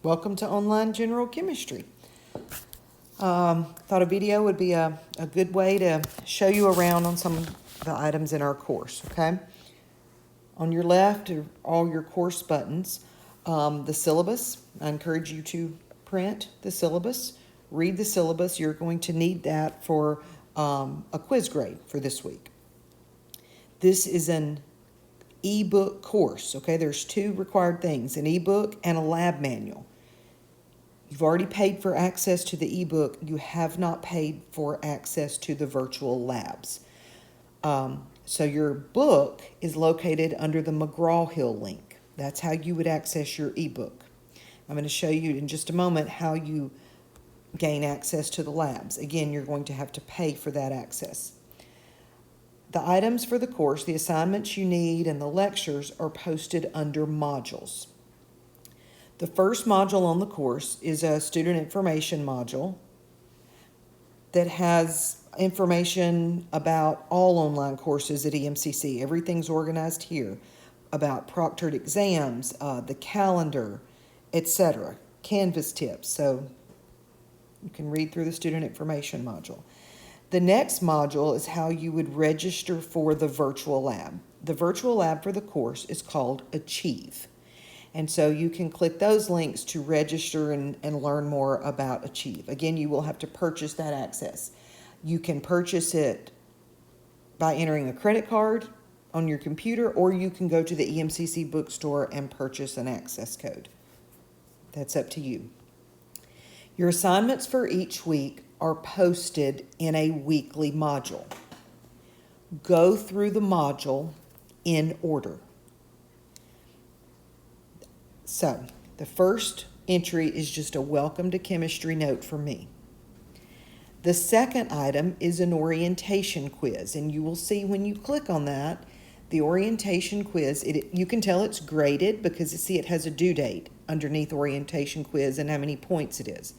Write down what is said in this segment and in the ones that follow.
Welcome to Online General Chemistry. Thought a video would be a good way to show you around on some of the items in our course, okay? On your left are all your course buttons. The syllabus, I encourage you to print the syllabus, read the syllabus. You're going to need that for a quiz grade for this week. This is an ebook course, okay? There's two required things, an ebook and a lab manual. You've already paid for access to the ebook. You have not paid for access to the virtual labs. So your book is located under the McGraw-Hill link. That's how you would access your ebook. I'm going to show you in just a moment how you gain access to the labs. Again, you're going to have to pay for that access. The items for the course, the assignments you need, and the lectures are posted under modules. The first module on the course is a student information module that has information about all online courses at EMCC. Everything's organized here about proctored exams, the calendar, etc. Canvas tips, so you can read through the student information module. The next module is how you would register for the virtual lab. The virtual lab for the course is called Achieve. And so you can click those links to register and learn more about Achieve. Again, you will have to purchase that access. You can purchase it by entering a credit card on your computer, or you can go to the EMCC bookstore and purchase an access code. That's up to you. Your assignments for each week are posted in a weekly module. Go through the module in order. So, the first entry is just a welcome to chemistry note from me. The second item is an orientation quiz, and you will see when you click on that, the orientation quiz, you can tell it's graded because it has a due date underneath orientation quiz and how many points it is.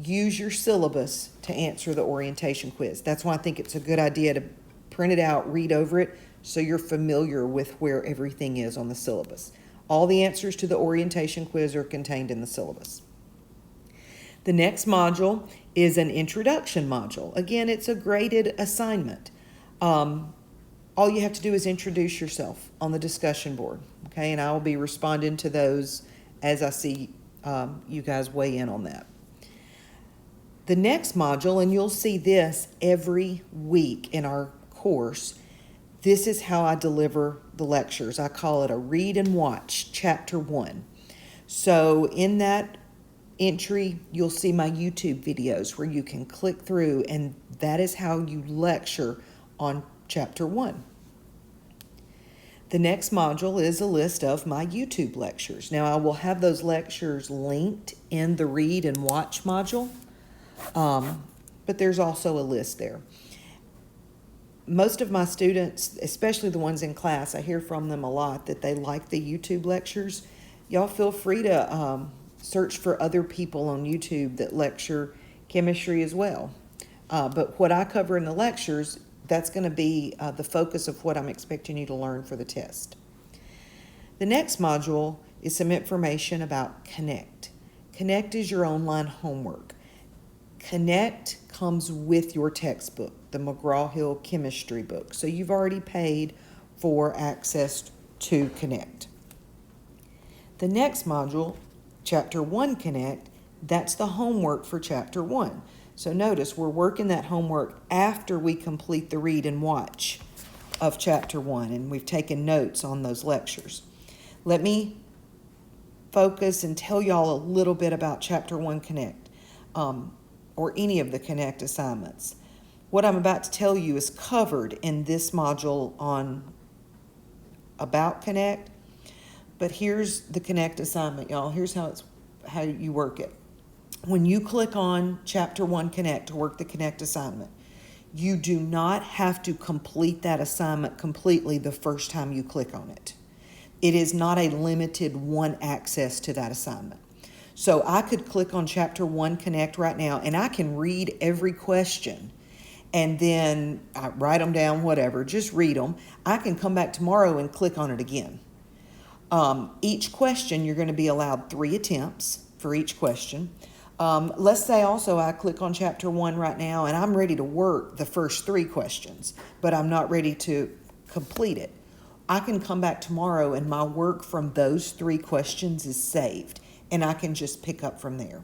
Use your syllabus to answer the orientation quiz. That's why I think it's a good idea to print it out, read over it, so you're familiar with where everything is on the syllabus. All the answers to the orientation quiz are contained in the syllabus. The next module is an introduction module. Again, it's a graded assignment. All you have to do is introduce yourself on the discussion board, okay? And I will be responding to those as I see you guys weigh in on that. The next module, and you'll see this every week in our course, this is how I deliver the lectures. I call it a read and watch, chapter 1. So in that entry, you'll see my YouTube videos where you can click through, and that is how you lecture on chapter 1. The next module is a list of my YouTube lectures. Now, I will have those lectures linked in the read and watch module, but there's also a list there. Most of my students, especially the ones in class, I hear from them a lot that they like the YouTube lectures. Y'all feel free to search for other people on YouTube that lecture chemistry as well. But what I cover in the lectures, that's going to be the focus of what I'm expecting you to learn for the test. The next module is some information about Connect. Connect is your online homework. Connect comes with your textbook, the McGraw-Hill chemistry book. So you've already paid for access to Connect. The next module, Chapter 1 Connect, that's the homework for Chapter 1. So notice we're working that homework after we complete the read and watch of Chapter 1, and we've taken notes on those lectures. Let me focus and tell y'all a little bit about Chapter 1 Connect. Or any of the Connect assignments. What I'm about to tell you is covered in this module on About Connect, but here's the Connect assignment, y'all. Here's how you work it. When you click on Chapter 1 Connect to work the Connect assignment, you do not have to complete that assignment completely the first time you click on it. It is not a limited one access to that assignment. So I could click on Chapter 1 Connect right now, and I can read every question, and then I write them down, whatever, just read them. I can come back tomorrow and click on it again. Each question, you're going to be allowed 3 attempts for each question. Let's say also I click on chapter 1 right now and I'm ready to work the first 3 questions, but I'm not ready to complete it. I can come back tomorrow and my work from those 3 questions is saved and I can just pick up from there.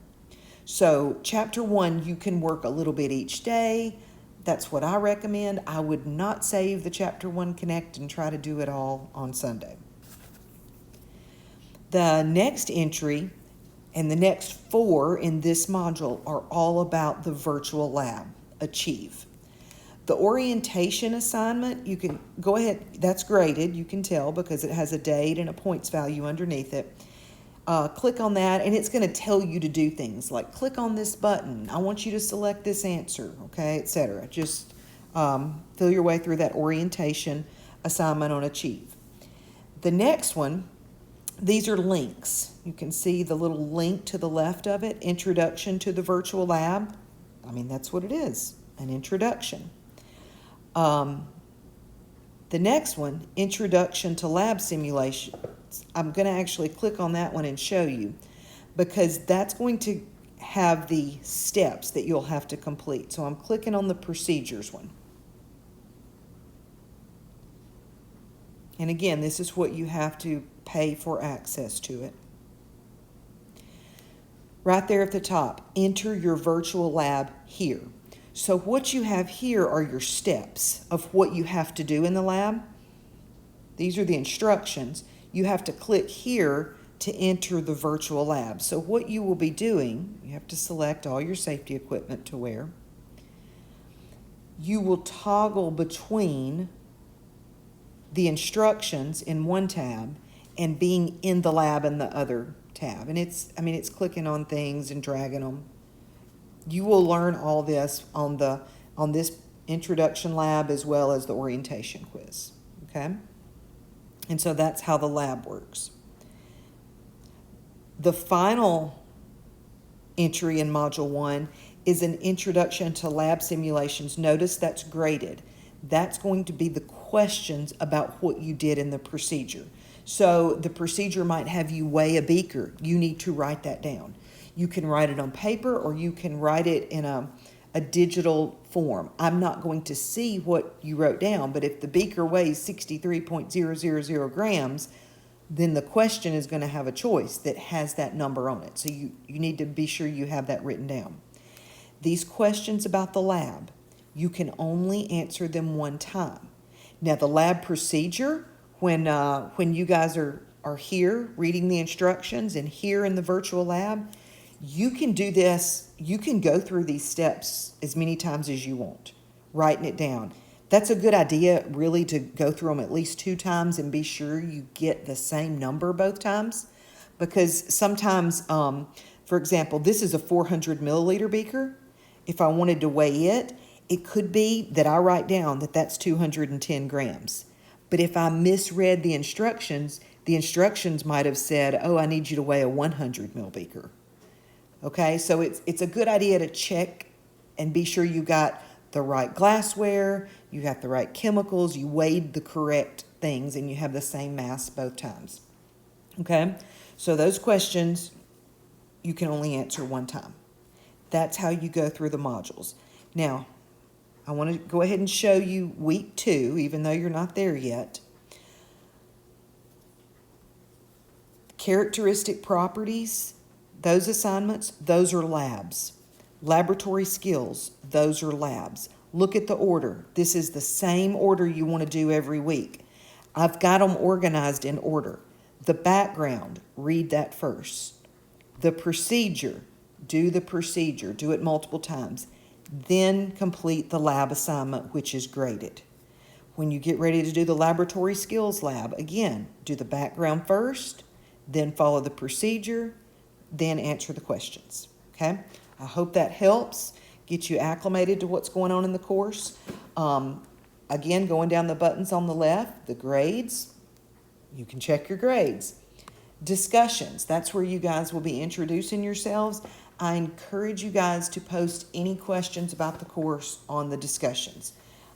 So chapter 1, you can work a little bit each day. That's what I recommend. I would not save the chapter 1 Connect and try to do it all on Sunday. The next entry and the next 4 in this module are all about the virtual lab, Achieve. The orientation assignment, you can go ahead, that's graded, you can tell because it has a date and a points value underneath it. Click on that and it's going to tell you to do things like click on this button. I want you to select this answer, okay, etc. Just fill your way through that orientation assignment on Achieve. The next one, these are links. You can see the little link to the left of it, Introduction to the Virtual Lab. I mean, that's what it is, an introduction. The next one, Introduction to Lab Simulations. I'm going to actually click on that one and show you because that's going to have the steps that you'll have to complete. So I'm clicking on the procedures one. And again, this is what you have to pay for access to it. Right there at the top, enter your virtual lab here. So what you have here are your steps of what you have to do in the lab. These are the instructions. You have to click here to enter the virtual lab. So what you will be doing, you have to select all your safety equipment to wear. You will toggle between the instructions in one tab and being in the lab in the other tab. And it's clicking on things and dragging them. You will learn all this on this introduction lab as well as the orientation quiz, okay? And so that's how the lab works. The final entry in Module 1 is an introduction to lab simulations. Notice that's graded. That's going to be the questions about what you did in the procedure. So the procedure might have you weigh a beaker. You need to write that down. You can write it on paper or you can write it in a digital form. I'm not going to see what you wrote down, but if the beaker weighs 63.000 grams, then the question is going to have a choice that has that number on it. So you need to be sure you have that written down. These questions about the lab, you can only answer them one time. Now the lab procedure, when you guys are here reading the instructions and here in the virtual lab, you can do this, you can go through these steps as many times as you want, writing it down. That's a good idea, really, to go through them at least 2 times and be sure you get the same number both times. Because sometimes, for example, this is a 400 milliliter beaker. If I wanted to weigh it, it could be that I write down that that's 210 grams. But if I misread the instructions might have said, oh, I need you to weigh a 100 ml beaker. Okay, so it's a good idea to check and be sure you got the right glassware, you got the right chemicals, you weighed the correct things, and you have the same mass both times. Okay, so those questions you can only answer one time. That's how you go through the modules. Now, I want to go ahead and show you week 2, even though you're not there yet. Characteristic properties. Those assignments, those are labs. Laboratory skills, those are labs. Look at the order. This is the same order you want to do every week. I've got them organized in order. The background, read that first. The procedure, do the procedure. Do it multiple times. Then complete the lab assignment, which is graded. When you get ready to do the laboratory skills lab, again, do the background first, then follow the procedure, then answer the questions, okay? I hope that helps get you acclimated to what's going on in the course. Again, going down the buttons on the left, the grades, you can check your grades. Discussions, that's where you guys will be introducing yourselves. I encourage you guys to post any questions about the course on the discussions.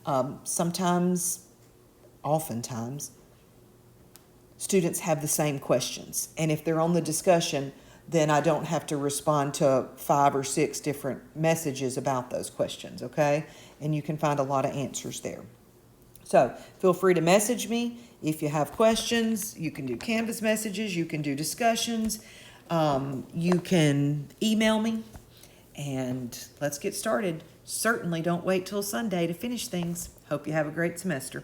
Oftentimes, students have the same questions. And if they're on the discussion, then I don't have to respond to 5 or 6 different messages about those questions, okay? And you can find a lot of answers there. So feel free to message me if you have questions. You can do Canvas messages, you can do discussions, you can email me, and let's get started. Certainly don't wait till Sunday to finish things. Hope you have a great semester.